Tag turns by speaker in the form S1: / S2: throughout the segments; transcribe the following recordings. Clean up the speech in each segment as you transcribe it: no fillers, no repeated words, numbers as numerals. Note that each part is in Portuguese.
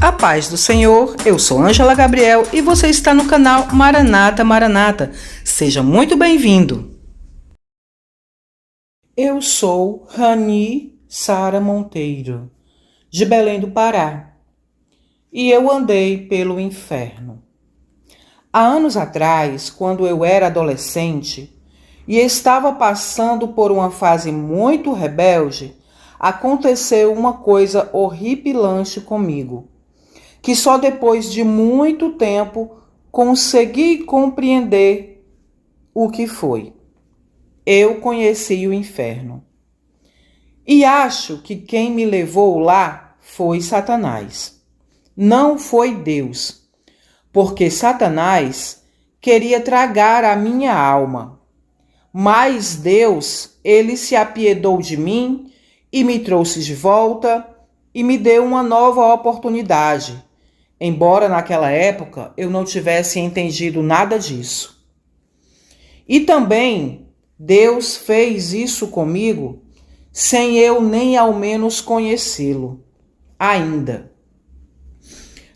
S1: A paz do Senhor, eu sou Ângela Gabriel e você está no canal Maranata Maranata. Seja muito bem-vindo. Eu sou Rani Sara Monteiro, de Belém do Pará, e eu andei pelo inferno. Há anos atrás, quando eu era adolescente e estava passando por uma fase muito rebelde, aconteceu uma coisa horripilante comigo, que só depois de muito tempo consegui compreender o que foi. Eu conheci o inferno. E acho que quem me levou lá foi Satanás. Não foi Deus, porque Satanás queria tragar a minha alma. Mas Deus, ele se apiedou de mim e me trouxe de volta e me deu uma nova oportunidade. Embora naquela época eu não tivesse entendido nada disso. E também Deus fez isso comigo sem eu nem ao menos conhecê-lo ainda.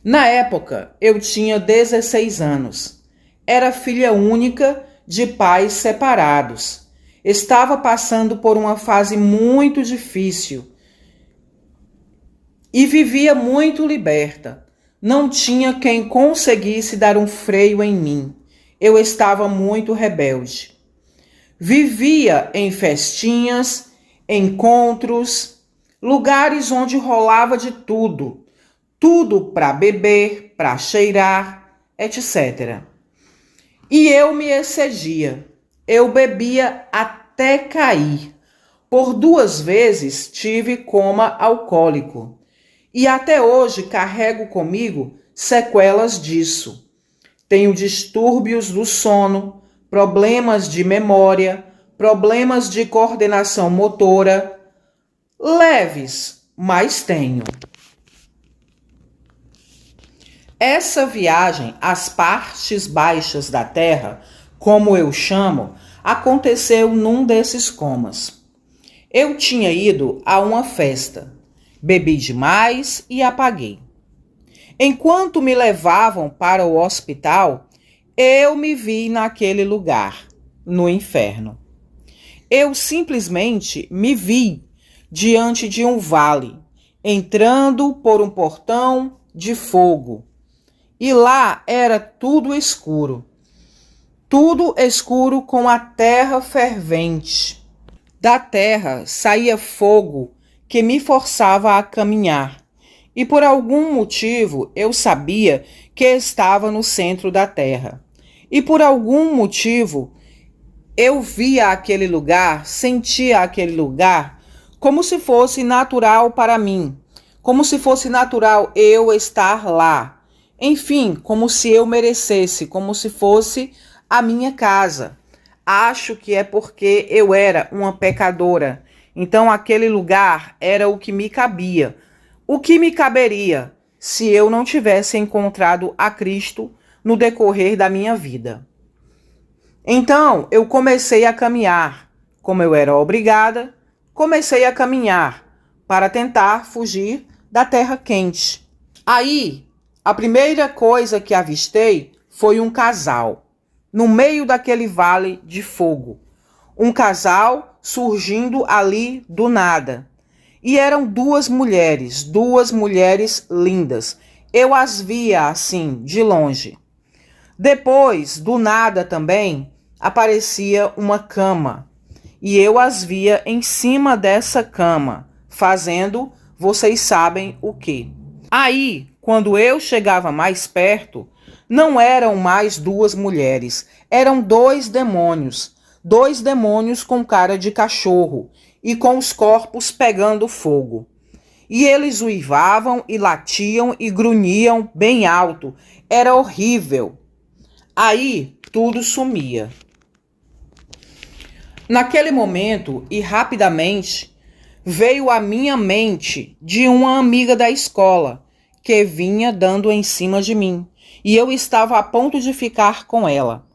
S1: Na época eu tinha 16 anos, era filha única de pais separados, estava passando por uma fase muito difícil e vivia muito liberta. Não tinha quem conseguisse dar um freio em mim. Eu estava muito rebelde. Vivia em festinhas, encontros, lugares onde rolava de tudo. Tudo para beber, para cheirar, etc. E eu me excedia. Eu bebia até cair. Por 2 vezes tive coma alcoólico. E até hoje carrego comigo sequelas disso. Tenho distúrbios do sono, problemas de memória, problemas de coordenação motora. Leves, mas tenho. Essa viagem às partes baixas da Terra, como eu chamo, aconteceu num desses comas. Eu tinha ido a uma festa. Bebi demais e apaguei. Enquanto me levavam para o hospital, eu me vi naquele lugar, no inferno. Eu simplesmente me vi diante de um vale, entrando por um portão de fogo. E lá era tudo escuro com a terra fervente. Da terra saía fogo que me forçava a caminhar, e por algum motivo eu sabia que estava no centro da terra. E por algum motivo eu via aquele lugar, sentia aquele lugar como se fosse natural para mim, como se fosse natural eu estar lá. Enfim, como se eu merecesse, como se fosse a minha casa. Acho que é porque eu era uma pecadora. Então aquele lugar era o que me cabia. O que me caberia se eu não tivesse encontrado a Cristo no decorrer da minha vida. Então eu comecei a caminhar. Como eu era obrigada, comecei a caminhar para tentar fugir da terra quente. Aí, a primeira coisa que avistei foi um casal, no meio daquele vale de fogo. Um casal surgindo ali do nada. E eram 2 mulheres lindas. Eu as via assim, de longe. Depois, do nada também, aparecia uma cama. E eu as via em cima dessa cama, fazendo, vocês sabem o quê. Aí, quando eu chegava mais perto, não eram mais 2 mulheres, eram 2 demônios. 2 demônios com cara de cachorro e com os corpos pegando fogo. E eles uivavam e latiam e grunhiam bem alto. Era horrível. Aí tudo sumia. Naquele momento e rapidamente veio à minha mente de uma amiga da escola que vinha dando em cima de mim. E eu estava a ponto de ficar com ela.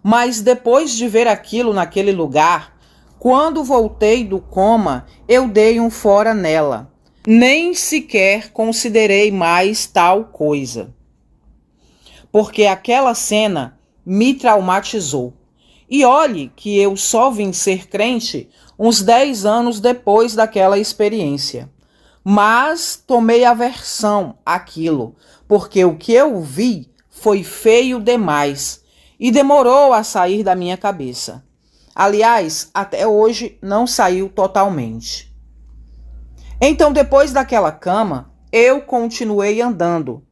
S1: Mas depois de ver aquilo naquele lugar, quando voltei do coma, eu dei um fora nela. Nem sequer considerei mais tal coisa, porque aquela cena me traumatizou. E olhe que eu só vim ser crente uns 10 anos depois daquela experiência. Mas tomei aversão àquilo, porque o que eu vi foi feio demais e demorou a sair da minha cabeça. Aliás, até hoje não saiu totalmente. Então, depois daquela cama, eu continuei andando.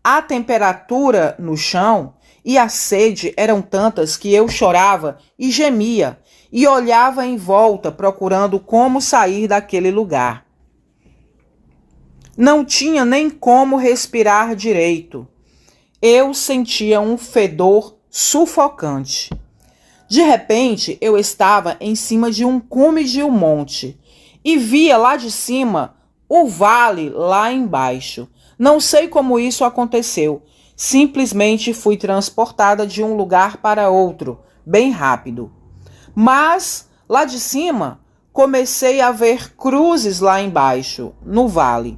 S1: A temperatura no chão e a sede eram tantas que eu chorava e gemia e olhava em volta procurando como sair daquele lugar. Não tinha nem como respirar direito. Eu sentia um fedor sufocante. De repente, eu estava em cima de um cume de um monte e via lá de cima o vale lá embaixo. Não sei como isso aconteceu. Simplesmente fui transportada de um lugar para outro, bem rápido. Mas, lá de cima, comecei a ver cruzes lá embaixo, no vale.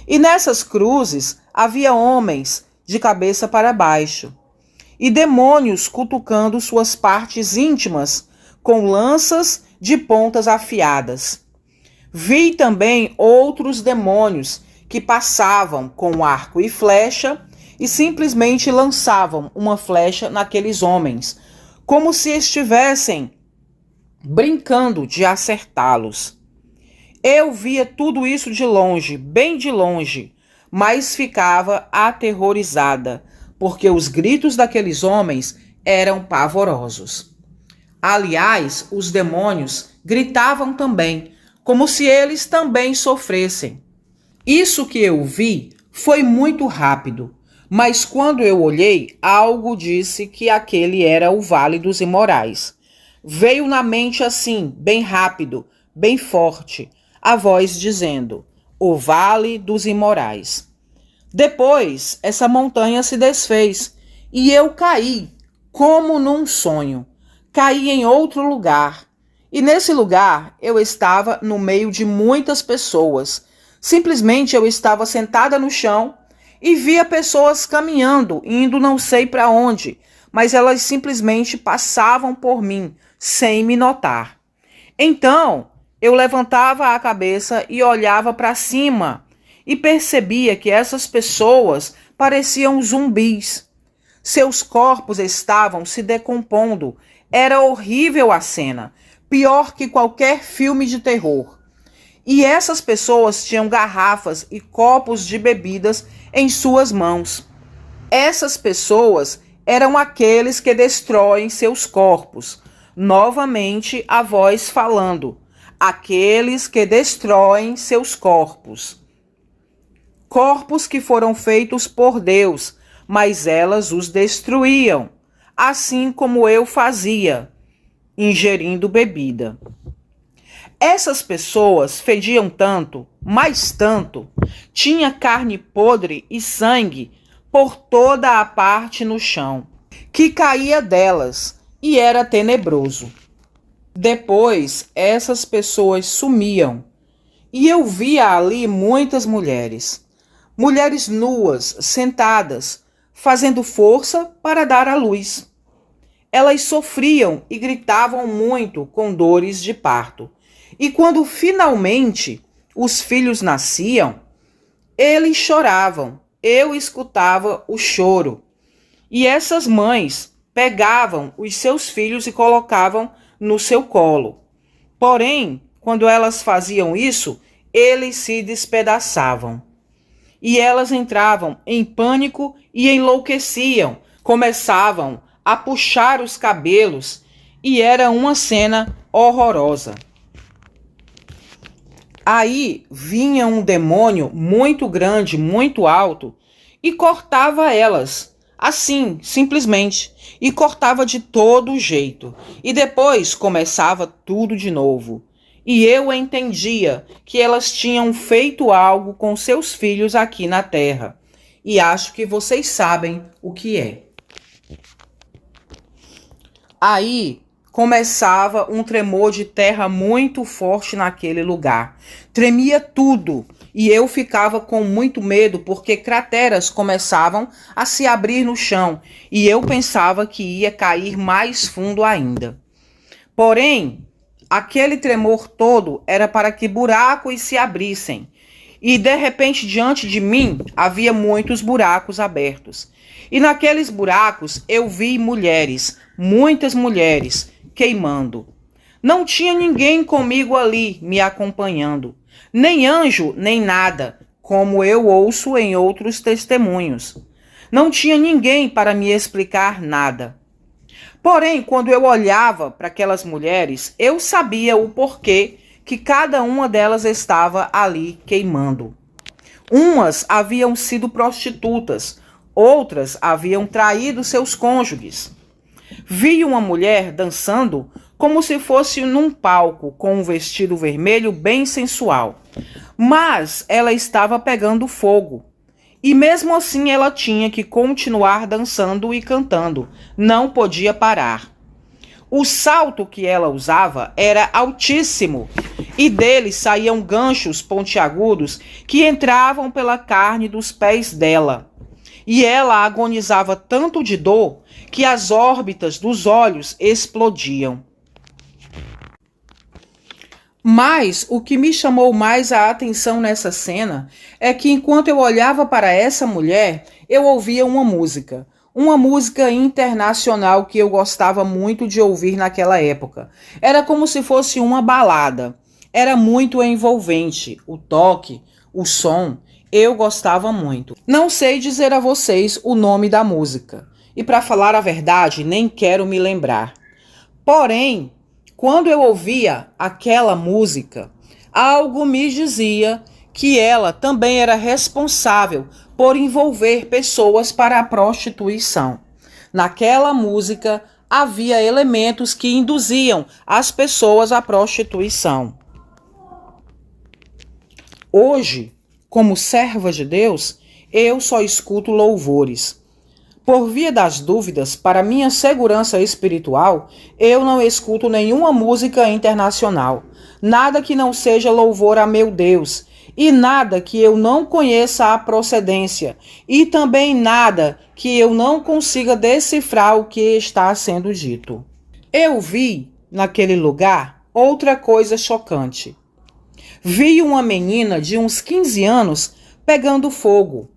S1: E nessas cruzes havia homens de cabeça para baixo e demônios cutucando suas partes íntimas com lanças de pontas afiadas. Vi também outros demônios que passavam com arco e flecha e simplesmente lançavam uma flecha naqueles homens, como se estivessem brincando de acertá-los. Eu via tudo isso de longe, bem de longe, mas ficava aterrorizada, porque os gritos daqueles homens eram pavorosos. Aliás, os demônios gritavam também, como se eles também sofressem. Isso que eu vi foi muito rápido, mas quando eu olhei, algo disse que aquele era o Vale dos Imorais. Veio na mente assim, bem rápido, bem forte, a voz dizendo: o Vale dos Imorais. Depois, essa montanha se desfez e eu caí, como num sonho. Caí em outro lugar. E nesse lugar eu estava no meio de muitas pessoas. Simplesmente eu estava sentada no chão e via pessoas caminhando, indo não sei para onde, mas elas simplesmente passavam por mim, sem me notar. Então, eu levantava a cabeça e olhava para cima e percebia que essas pessoas pareciam zumbis. Seus corpos estavam se decompondo. Era horrível a cena, pior que qualquer filme de terror. E essas pessoas tinham garrafas e copos de bebidas em suas mãos. Essas pessoas eram aqueles que destroem seus corpos. Novamente a voz falando: aqueles que destroem seus corpos. Corpos que foram feitos por Deus, mas elas os destruíam, assim como eu fazia, ingerindo bebida. Essas pessoas fediam tanto, mas tanto, tinha carne podre e sangue por toda a parte no chão, que caía delas e era tenebroso. Depois, essas pessoas sumiam e eu via ali muitas mulheres. Mulheres nuas, sentadas, fazendo força para dar à luz. Elas sofriam e gritavam muito com dores de parto. E quando finalmente os filhos nasciam, eles choravam. Eu escutava o choro. E essas mães pegavam os seus filhos e colocavam no seu colo. Porém, quando elas faziam isso, eles se despedaçavam. E elas entravam em pânico e enlouqueciam. Começavam a puxar os cabelos e era uma cena horrorosa. Aí vinha um demônio muito grande, muito alto, e cortava elas, assim, simplesmente, e cortava de todo jeito. E depois começava tudo de novo. E eu entendia que elas tinham feito algo com seus filhos aqui na terra. E acho que vocês sabem o que é. Aí começava um tremor de terra muito forte naquele lugar. Tremia tudo e eu ficava com muito medo porque crateras começavam a se abrir no chão e eu pensava que ia cair mais fundo ainda. Porém, aquele tremor todo era para que buracos se abrissem. E de repente, diante de mim, havia muitos buracos abertos. E naqueles buracos eu vi mulheres, muitas mulheres, queimando. Não tinha ninguém comigo ali, me acompanhando. Nem anjo, nem nada, como eu ouço em outros testemunhos. Não tinha ninguém para me explicar nada. Porém, quando eu olhava para aquelas mulheres, eu sabia o porquê que cada uma delas estava ali queimando. Umas haviam sido prostitutas, outras haviam traído seus cônjuges. Vi uma mulher dançando como se fosse num palco, com um vestido vermelho bem sensual. Mas ela estava pegando fogo. E mesmo assim ela tinha que continuar dançando e cantando. Não podia parar. O salto que ela usava era altíssimo e dele saíam ganchos pontiagudos que entravam pela carne dos pés dela. E ela agonizava tanto de dor que as órbitas dos olhos explodiam. Mas o que me chamou mais a atenção nessa cena é que enquanto eu olhava para essa mulher, eu ouvia uma música internacional que eu gostava muito de ouvir naquela época. Era como se fosse uma balada. Era muito envolvente, o toque, o som, eu gostava muito. Não sei dizer a vocês o nome da música, e para falar a verdade, nem quero me lembrar. Porém, quando eu ouvia aquela música, algo me dizia que ela também era responsável por envolver pessoas para a prostituição. Naquela música havia elementos que induziam as pessoas à prostituição. Hoje, como serva de Deus, eu só escuto louvores. Por via das dúvidas, para minha segurança espiritual, eu não escuto nenhuma música internacional, nada que não seja louvor a meu Deus, e nada que eu não conheça a procedência, e também nada que eu não consiga decifrar o que está sendo dito. Eu vi, naquele lugar, outra coisa chocante. Vi uma menina de uns 15 anos pegando fogo,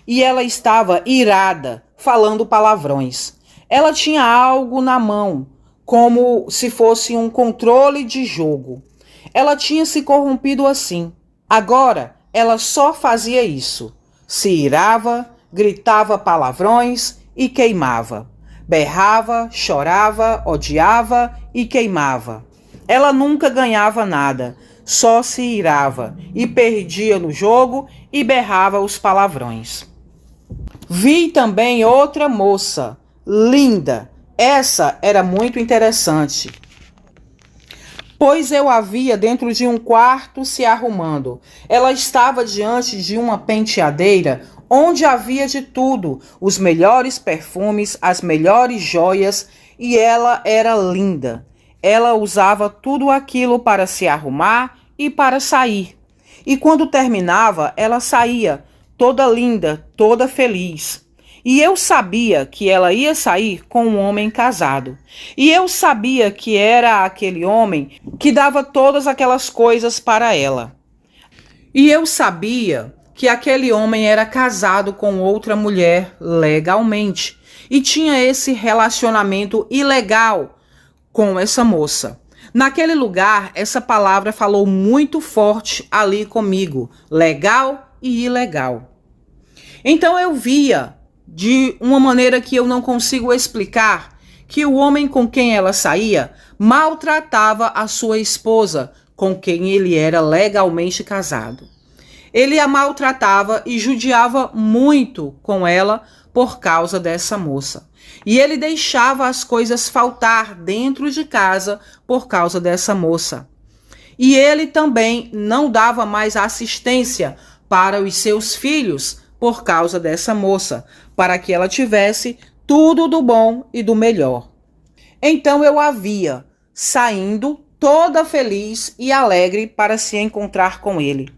S1: e ela estava irada, falando palavrões. Ela tinha algo na mão, como se fosse um controle de jogo. Ela tinha se corrompido assim. Agora, ela só fazia isso. Se irava, gritava palavrões e queimava. Berrava, chorava, odiava e queimava. Ela nunca ganhava nada, só se irava e perdia no jogo e berrava os palavrões. Vi também outra moça, linda. Essa era muito interessante, pois eu a via dentro de um quarto se arrumando. Ela estava diante de uma penteadeira onde havia de tudo, os melhores perfumes, as melhores joias, e ela era linda. Ela usava tudo aquilo para se arrumar e para sair. E quando terminava, ela saía toda linda, toda feliz. E eu sabia que ela ia sair com um homem casado. E eu sabia que era aquele homem que dava todas aquelas coisas para ela. E eu sabia que aquele homem era casado com outra mulher legalmente e tinha esse relacionamento ilegal com essa moça. Naquele lugar, essa palavra falou muito forte ali comigo, legal e ilegal. Então eu via, de uma maneira que eu não consigo explicar, que o homem com quem ela saía maltratava a sua esposa, com quem ele era legalmente casado. Ele a maltratava e judiava muito com ela por causa dessa moça. E ele deixava as coisas faltar dentro de casa por causa dessa moça. E ele também não dava mais assistência para os seus filhos por causa dessa moça, para que ela tivesse tudo do bom e do melhor. Então eu a via saindo toda feliz e alegre para se encontrar com ele.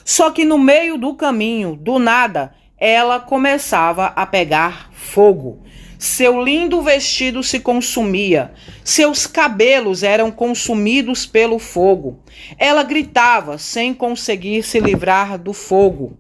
S1: Só que no meio do caminho, do nada, ela começava a pegar fogo. Seu lindo vestido se consumia, seus cabelos eram consumidos pelo fogo. Ela gritava sem conseguir se livrar do fogo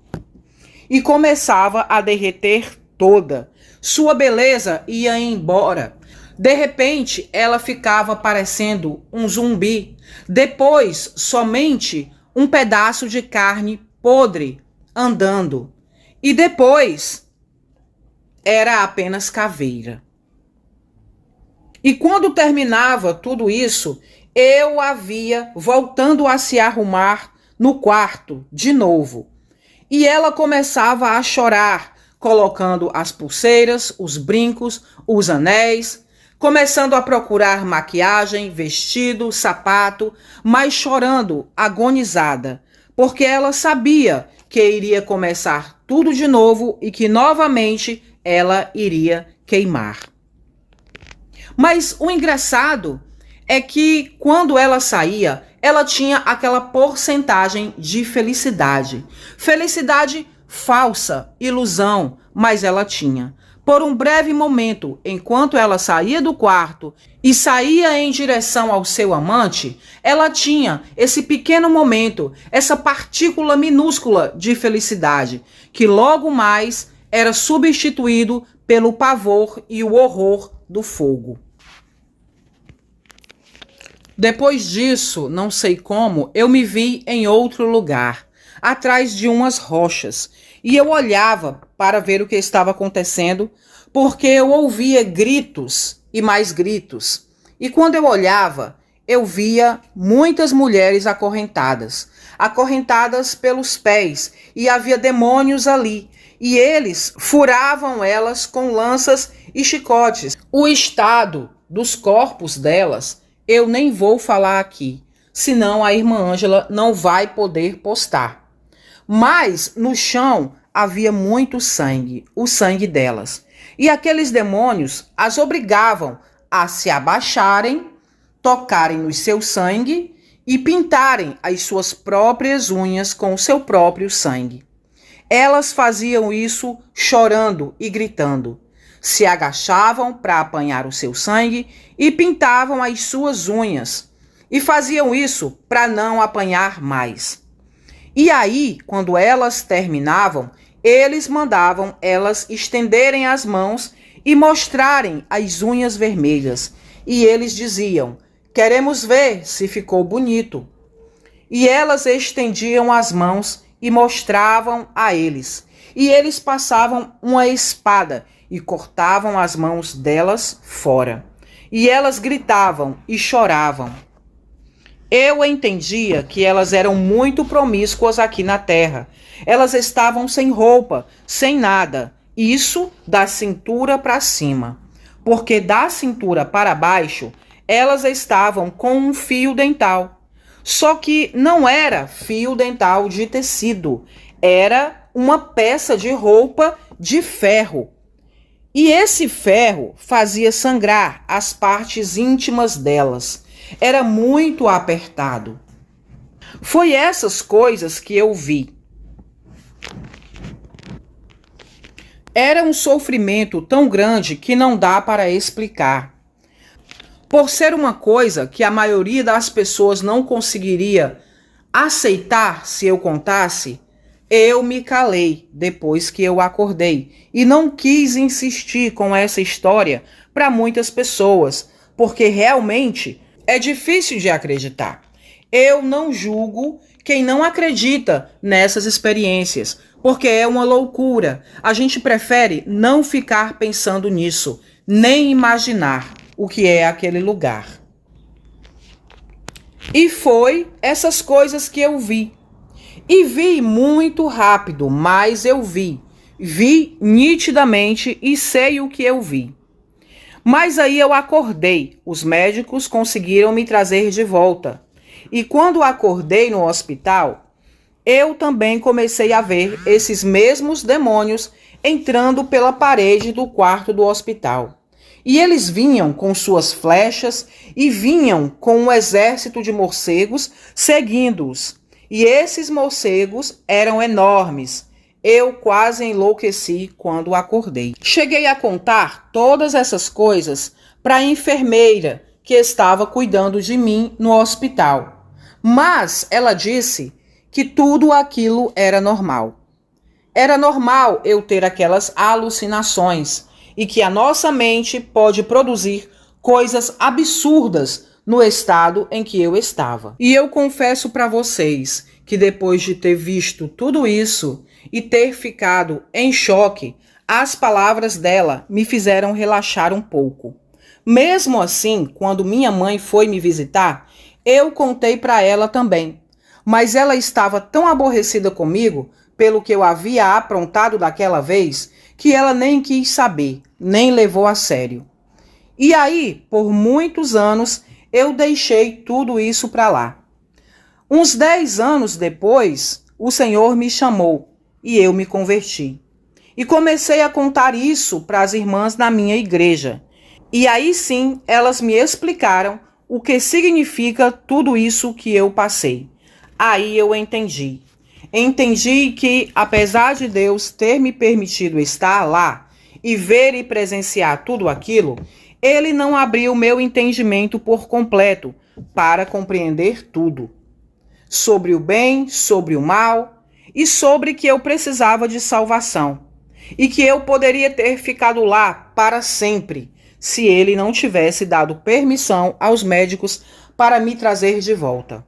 S1: e começava a derreter toda. Sua beleza ia embora. De repente, ela ficava parecendo um zumbi. Depois, somente um pedaço de carne podre andando. E depois, era apenas caveira. E quando terminava tudo isso, eu a via voltando a se arrumar no quarto de novo. E ela começava a chorar, colocando as pulseiras, os brincos, os anéis, começando a procurar maquiagem, vestido, sapato, mas chorando, agonizada, porque ela sabia que iria começar tudo de novo e que novamente ela iria queimar. Mas o engraçado é que quando ela saía, ela tinha aquela porcentagem de felicidade. Felicidade falsa, ilusão, mas ela tinha. Por um breve momento, enquanto ela saía do quarto e saía em direção ao seu amante, ela tinha esse pequeno momento, essa partícula minúscula de felicidade, que logo mais era substituído pelo pavor e o horror do fogo. Depois disso, não sei como, eu me vi em outro lugar, atrás de umas rochas, e eu olhava para ver o que estava acontecendo, porque eu ouvia gritos e mais gritos. E quando eu olhava, eu via muitas mulheres acorrentadas pelos pés, e havia demônios ali, e eles furavam elas com lanças e chicotes. O estado dos corpos delas eu nem vou falar aqui, senão a irmã Ângela não vai poder postar. Mas no chão havia muito sangue, o sangue delas. E aqueles demônios as obrigavam a se abaixarem, tocarem no seu sangue e pintarem as suas próprias unhas com o seu próprio sangue. Elas faziam isso chorando e gritando. Se agachavam para apanhar o seu sangue e pintavam as suas unhas. E faziam isso para não apanhar mais. E aí, quando elas terminavam, eles mandavam elas estenderem as mãos e mostrarem as unhas vermelhas. E eles diziam: queremos ver se ficou bonito. E elas estendiam as mãos e mostravam a eles. E eles passavam uma espada e cortavam as mãos delas fora. E elas gritavam e choravam. Eu entendia que elas eram muito promíscuas aqui na terra. Elas estavam sem roupa, sem nada. Isso da cintura para cima. Porque da cintura para baixo, elas estavam com um fio dental. Só que não era fio dental de tecido. Era uma peça de roupa de ferro. E esse ferro fazia sangrar as partes íntimas delas. Era muito apertado. Foi essas coisas que eu vi. Era um sofrimento tão grande que não dá para explicar. Por ser uma coisa que a maioria das pessoas não conseguiria aceitar se eu contasse, eu me calei depois que eu acordei e não quis insistir com essa história para muitas pessoas, porque realmente é difícil de acreditar. Eu não julgo quem não acredita nessas experiências, porque é uma loucura. A gente prefere não ficar pensando nisso, nem imaginar o que é aquele lugar. E foi essas coisas que eu vi. E vi muito rápido, mas eu vi. Vi nitidamente e sei o que eu vi. Mas aí eu acordei. Os médicos conseguiram me trazer de volta. E quando acordei no hospital, eu também comecei a ver esses mesmos demônios entrando pela parede do quarto do hospital. E eles vinham com suas flechas e vinham com um exército de morcegos seguindo-os. E esses morcegos eram enormes. Eu quase enlouqueci quando acordei. Cheguei a contar todas essas coisas para a enfermeira que estava cuidando de mim no hospital. Mas ela disse que tudo aquilo era normal. Era normal eu ter aquelas alucinações e que a nossa mente pode produzir coisas absurdas no estado em que eu estava. E eu confesso para vocês que depois de ter visto tudo isso e ter ficado em choque, as palavras dela me fizeram relaxar um pouco. Mesmo assim, quando minha mãe foi me visitar, eu contei para ela também. Mas ela estava tão aborrecida comigo pelo que eu havia aprontado daquela vez que ela nem quis saber, nem levou a sério. E aí, por muitos anos, eu deixei tudo isso para lá. Uns 10 anos depois, o Senhor me chamou e eu me converti. E comecei a contar isso para as irmãs na minha igreja. E aí sim, elas me explicaram o que significa tudo isso que eu passei. Aí eu entendi. Entendi que, apesar de Deus ter me permitido estar lá e ver e presenciar tudo aquilo, Ele não abriu meu entendimento por completo para compreender tudo. Sobre o bem, sobre o mal e sobre que eu precisava de salvação. E que eu poderia ter ficado lá para sempre, se Ele não tivesse dado permissão aos médicos para me trazer de volta.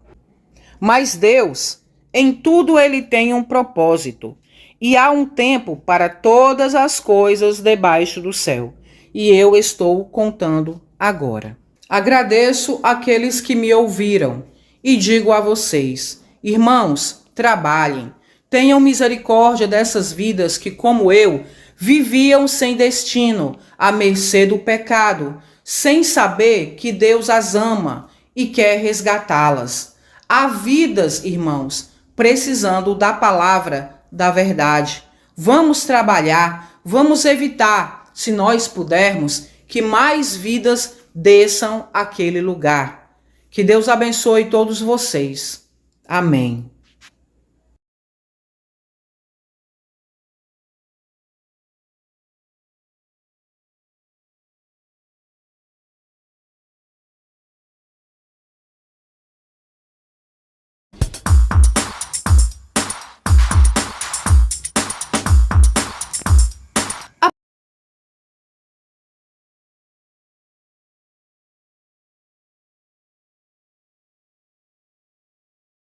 S1: Mas Deus, em tudo Ele tem um propósito, e há um tempo para todas as coisas debaixo do céu, e eu estou contando agora. Agradeço àqueles que me ouviram, e digo a vocês, irmãos, trabalhem, tenham misericórdia dessas vidas que, como eu, viviam sem destino, à mercê do pecado, sem saber que Deus as ama e quer resgatá-las. Há vidas, irmãos, precisando da palavra da verdade. Vamos trabalhar, vamos evitar, se nós pudermos, que mais vidas desçam àquele lugar. Que Deus abençoe todos vocês. Amém.